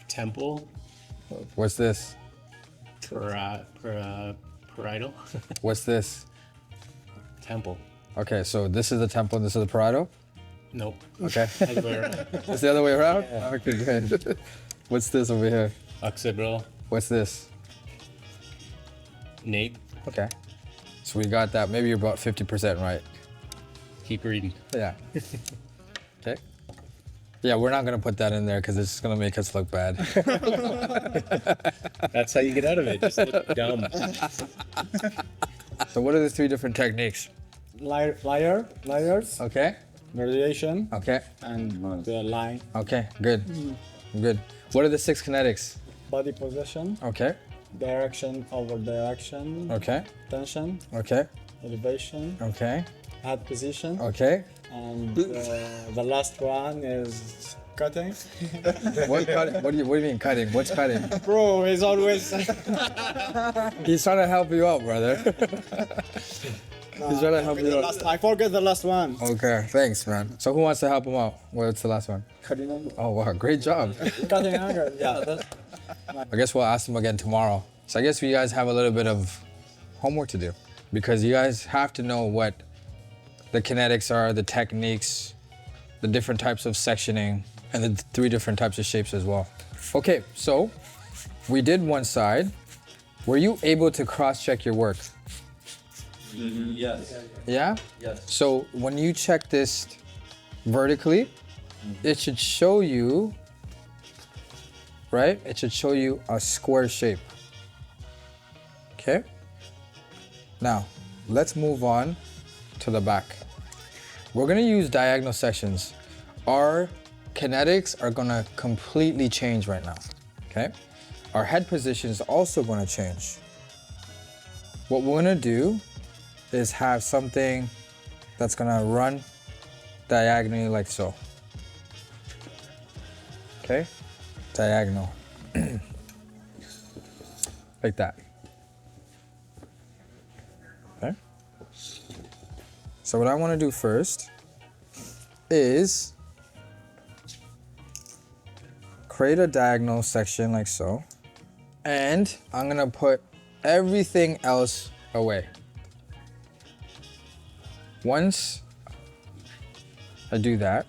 Temple. What's this? Parietal. What's this? Temple. Okay, so this is the temple and this is the parietal? Nope. Okay. Other way around. It's the other way around? Okay, good. What's this over here? Occipital. What's this? Nape. Okay. So we got that. Maybe you're about 50% right. Keep reading. Yeah. Okay. Yeah, we're not going to put that in there because it's going to make us look bad. That's how you get out of it. Just look dumb. So what are the 3 different techniques? Layers, Okay. variation, Okay. and the line. Okay. Good. Good. What are the 6 kinetics? Body position, Okay. direction over direction, Okay. tension, Okay. elevation, Okay. head position, Okay. and the last one is cutting. What cutting? What do you mean cutting? What's cutting? Bro, is always. He's trying to help you out, brother. He's trying to help you out. I forget the last one. Okay, thanks, man. So who wants to help him out? What's the last one? Cutting angle. Oh wow, great job. Cutting angle. Yeah. I guess we'll ask him again tomorrow. So I guess you guys have a little bit of homework to do because you guys have to know what the kinetics are, the techniques, the different types of sectioning, and the 3 different types of shapes as well. Okay, so we did one side. Were you able to cross-check your work? Yes. Yeah? Yes. So when you check this vertically, it should show you, right? It should show you a square shape. Okay? Now, let's move on to the back. we're gonna use diagonal sections. Our kinetics are gonna completely change right now, okay? Our head position is also gonna change. What we're gonna do is have something that's gonna run diagonally like so. Okay? Diagonal. Like that. Okay? So what I wanna do first is create a diagonal section like so. And I'm gonna put everything else away. Once I do that,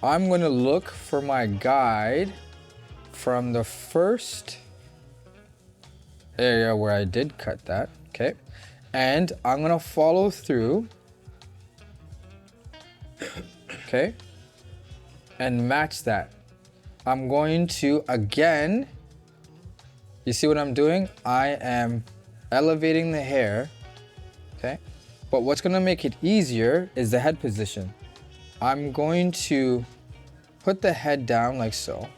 I'm gonna look for my guide from the first area where I did cut that, okay? And I'm gonna follow through, okay? And match that. I'm going to, again, you see what I'm doing? I am elevating the hair, okay? But what's gonna make it easier is the head position. I'm going to put the head down like so.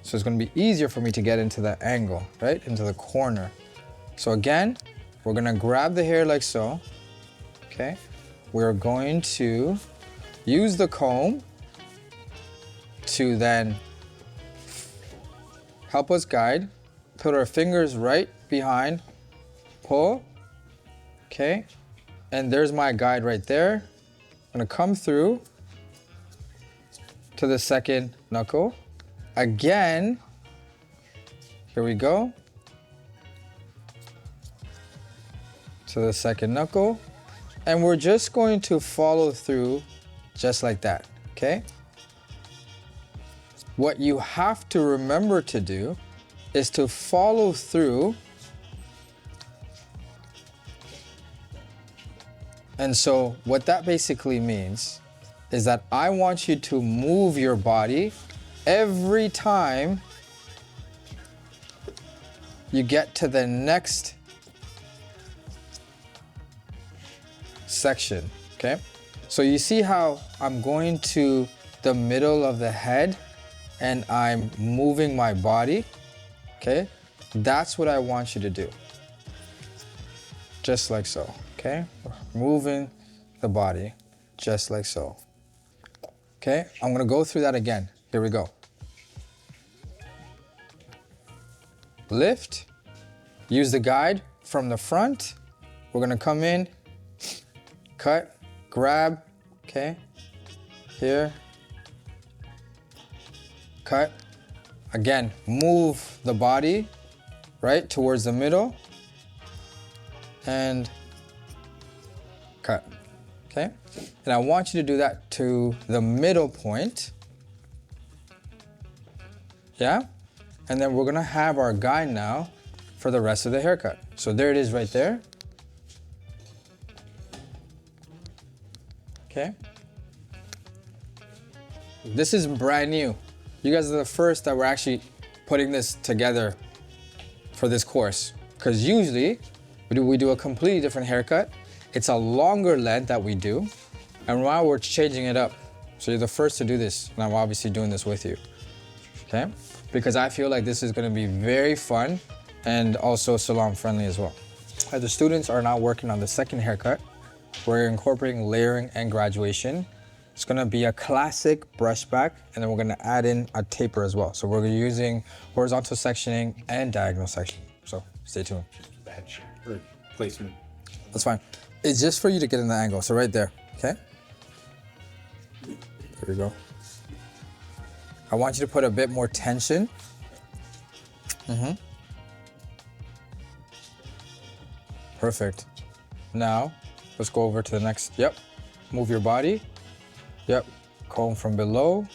So it's gonna be easier for me to get into the angle, right? Into the corner. So again, we're gonna grab the hair like so, okay? We're going to use the comb to then help us guide. Put our fingers right behind, pull, okay? And there's my guide right there. I'm gonna come through to the second knuckle. Again, here we go. To the second knuckle. And we're just going to follow through just like that, okay? What you have to remember to do is to follow through. And so what that basically means is that I want you to move your body every time you get to the next section, okay? So you see how I'm going to the middle of the head and I'm moving my body, okay? That's what I want you to do. Just like so, okay? Moving the body, just like so. Okay, I'm gonna go through that again. Here we go. Lift, use the guide from the front. We're gonna come in, cut, grab, okay? Here, cut. Again, move the body, right, towards the middle, and cut, okay? And I want you to do that to the middle point, yeah? And then we're gonna have our guide now for the rest of the haircut. So there it is right there. Okay? This is brand new. You guys are the first that we're actually putting this together for this course. Because usually we do a completely different haircut. It's a longer length that we do. And now we're changing it up. So you're the first to do this. And I'm obviously doing this with you. Okay? Because I feel like this is gonna be very fun and also salon friendly as well. The students are now working on the second haircut. We're incorporating layering and graduation. It's gonna be a classic brush back, and then we're gonna add in a taper as well. So we're using horizontal sectioning and diagonal sectioning. So stay tuned. Bad shit. Or placement. That's fine. It's just for you to get in the angle. So right there, okay? There we go. I want you to put a bit more tension. Perfect. Now, let's go over to the next. Yep. Move your body. Yep. Comb from below.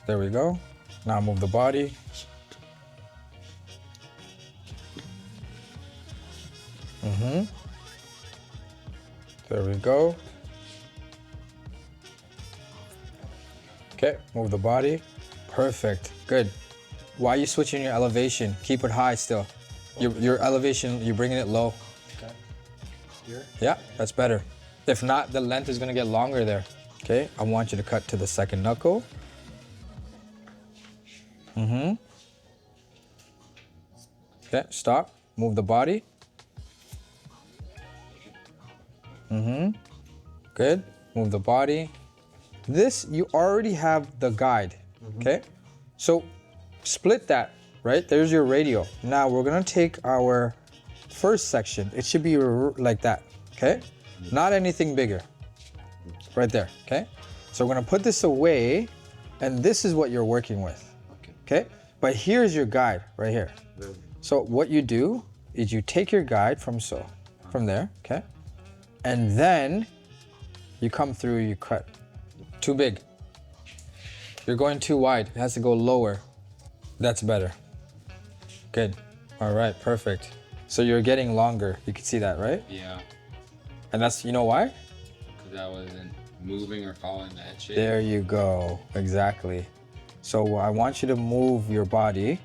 There we go. Now move the body. There we go. Okay, move the body. Perfect, good. Why are you switching your elevation? Keep it high still. Your elevation, you're bringing it low. Okay. Here? Yeah, that's better. If not, the length is gonna get longer there. Okay, I want you to cut to the second knuckle. Okay, stop, move the body. Good, move the body. This, you already have the guide, okay? So split that, right? There's your radial. Now we're gonna take our first section. It should be like that, okay? Not anything bigger, right there, okay? So we're gonna put this away, and this is what you're working with, okay? But here's your guide right here. So what you do is you take your guide from there, okay? And then you come through, you cut. Too big. You're going too wide. It has to go lower. That's better. Good. All right, perfect. So you're getting longer. You can see that, right? Yeah, And that's, you know why? because I wasn't moving or following that shape. There you go. Exactly. So I want you to move your body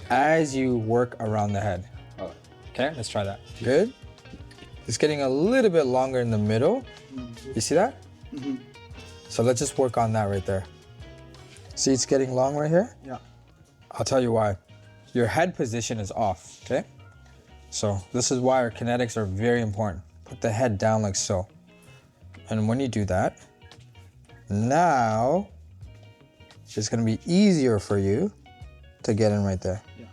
as you work around the head. Oh. Okay, let's try that. Good. It's getting a little bit longer in the middle. You see that? So let's just work on that right there. See, it's getting long right here? Yeah. I'll tell you why. Your head position is off, okay? So this is why our kinetics are very important. Put the head down like so. And when you do that, now it's gonna be easier for you to get in right there. Yeah.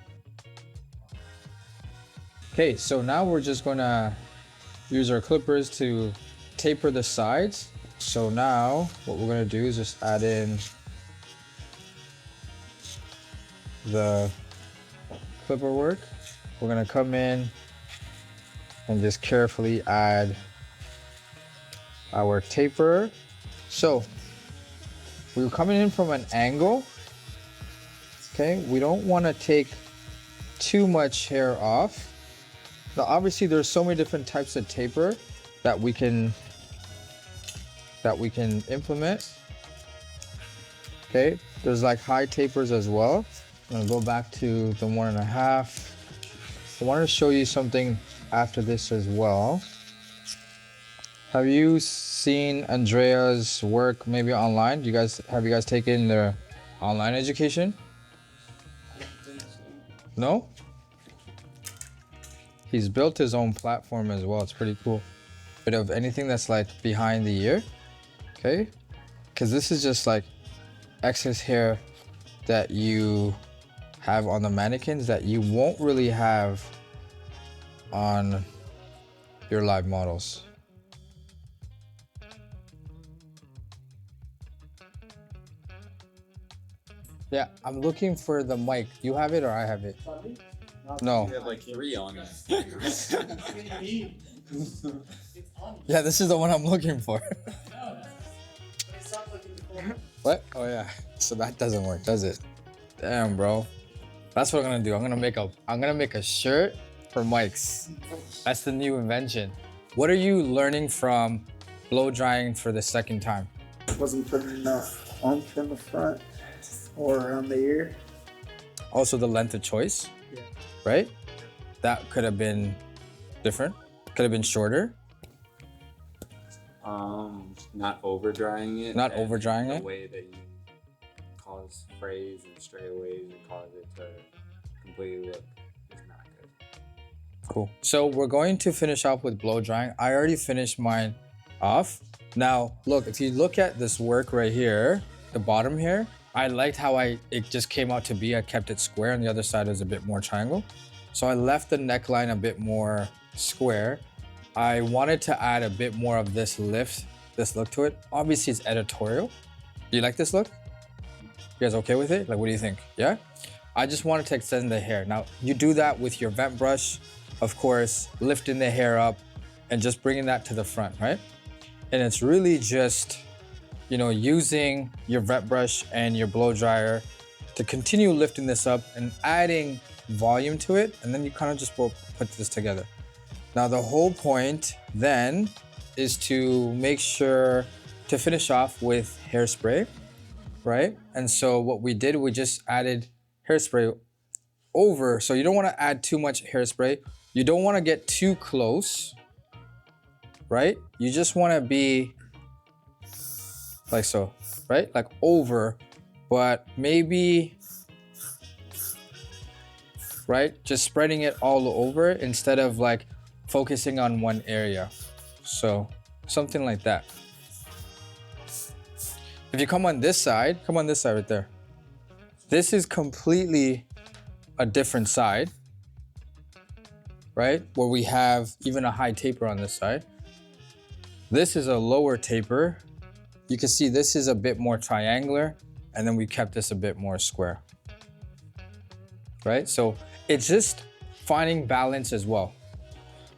Okay, so now we're just gonna use our clippers to taper the sides. So now what we're gonna do is just add in the clipper work. We're gonna come in and just carefully add our taper. So we're coming in from an angle. Okay, we don't want to take too much hair off. Now obviously there's so many different types of taper that we can implement. Okay, there's like high tapers as well. I'm gonna go back to the 1.5. I want to show you something after this as well. Have you seen Andrea's work maybe online? Have you guys taken their online education? No? He's built his own platform as well. It's pretty cool. Bit of anything that's like behind the ear, okay? Because this is just like excess hair that you have on the mannequins that you won't really have on your live models. Yeah, I'm looking for the mic. You have it or I have it? No. You have like 3 on it. Yeah, this is the one I'm looking for. What? Oh yeah. So that doesn't work, does it? Damn, bro. That's what I'm gonna do. I'm gonna make a shirt for mics. That's the new invention. What are you learning from blow drying for the second time? Wasn't putting enough oomph in the front or around the ear. Also the length of choice, Yeah. right? That could have been different. Could have been shorter. Not over drying it. Not and over drying the it? way that you cause frays and strayaways and cause it to completely look is not good. Cool. So we're going to finish off with blow drying. I already finished mine off. Now, look, if you look at this work right here, the bottom here, I liked how it just came out to be. I kept it square and the other side was a bit more triangle. So I left the neckline a bit more square. I wanted to add a bit more of this lift, this look to it. Obviously it's editorial. Do you like this look? You guys okay with it? Like, what do you think? Yeah? I just wanted to extend the hair. Now, you do that with your vent brush, of course, lifting the hair up and just bringing that to the front, right? And it's really just, using your vent brush and your blow dryer to continue lifting this up and adding volume to it. And then you kind of just will put this together. Now, the whole point then is to make sure to finish off with hairspray, right? And so what we did, we just added hairspray over. So you don't want to add too much hairspray. You don't want to get too close, right? You just want to be like so, right? Like over, but maybe, right? Just spreading it all over instead of like focusing on one area. So something like that. If you come on this side right there. This is completely a different side, right? Where we have even a high taper on this side. This is a lower taper. You can see this is a bit more triangular, and then we kept this a bit more square, right? So it's just finding balance as well,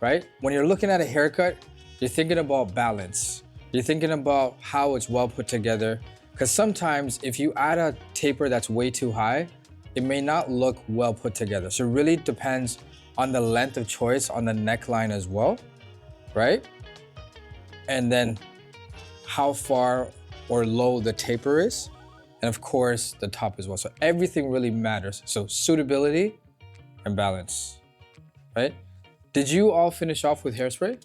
right? When you're looking at a haircut, you're thinking about balance. You're thinking about how it's well put together. Because sometimes if you add a taper that's way too high, it may not look well put together. So it really depends on the length of choice on the neckline as well, right? And then how far or low the taper is. And of course, the top as well. So everything really matters. So suitability and balance, right? Did you all finish off with hairspray?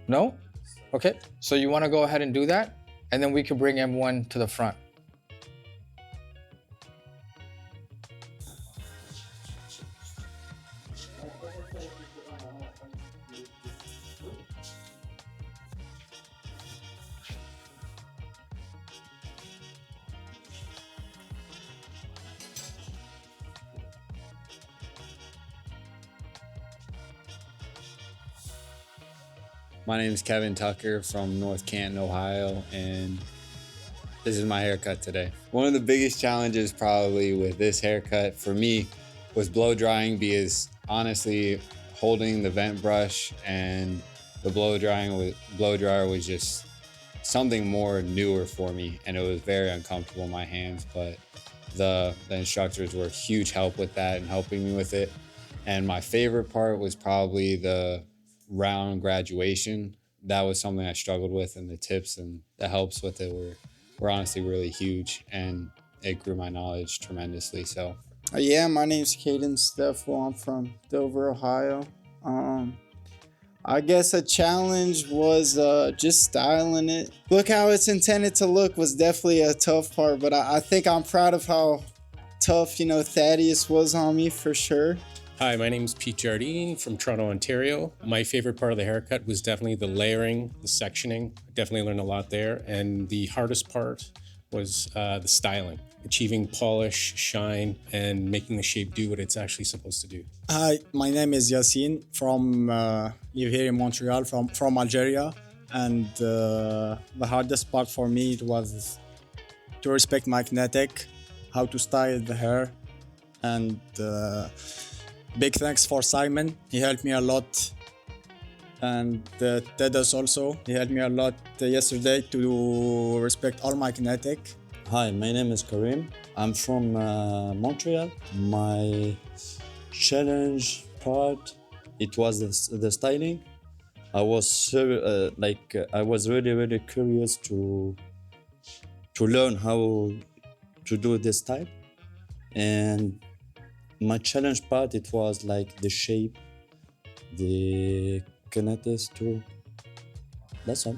No? Okay, so you wanna go ahead and do that? And then we can bring everyone to the front. My name is Kevin Tucker from North Canton, Ohio, and this is my haircut today. One of the biggest challenges probably with this haircut for me was blow drying, because honestly, holding the vent brush and the blow dryer was just something more newer for me, and it was very uncomfortable in my hands. But the instructors were a huge help with that and helping me with it. And my favorite part was probably the round graduation. That was something I struggled with, and the tips and the helps with it were honestly really huge, and it grew my knowledge tremendously. So Yeah, my name's Caden Steffel. I'm from Dover, Ohio. I guess a challenge was just styling it. Look how it's intended to look was definitely a tough part, but I think I'm proud of how tough, Thaddeus was on me for sure. Hi, my name is Pete Jardine from Toronto, Ontario. My favorite part of the haircut was definitely the layering, the sectioning. Definitely learned a lot there. And the hardest part was the styling, achieving polish, shine, and making the shape do what it's actually supposed to do. Hi, my name is Yassine from live here in Montreal, from Algeria. And the hardest part for me it was to respect my kinetic, how to style the hair. And big thanks for Simon. He helped me a lot. And Tedas also. He helped me a lot yesterday to respect all my kinetic. Hi, my name is Karim. I'm from Montreal. My challenge part, it was the styling. I was really curious to learn how to do this style. And my challenge part, it was like the shape, the kinetics too. That's all.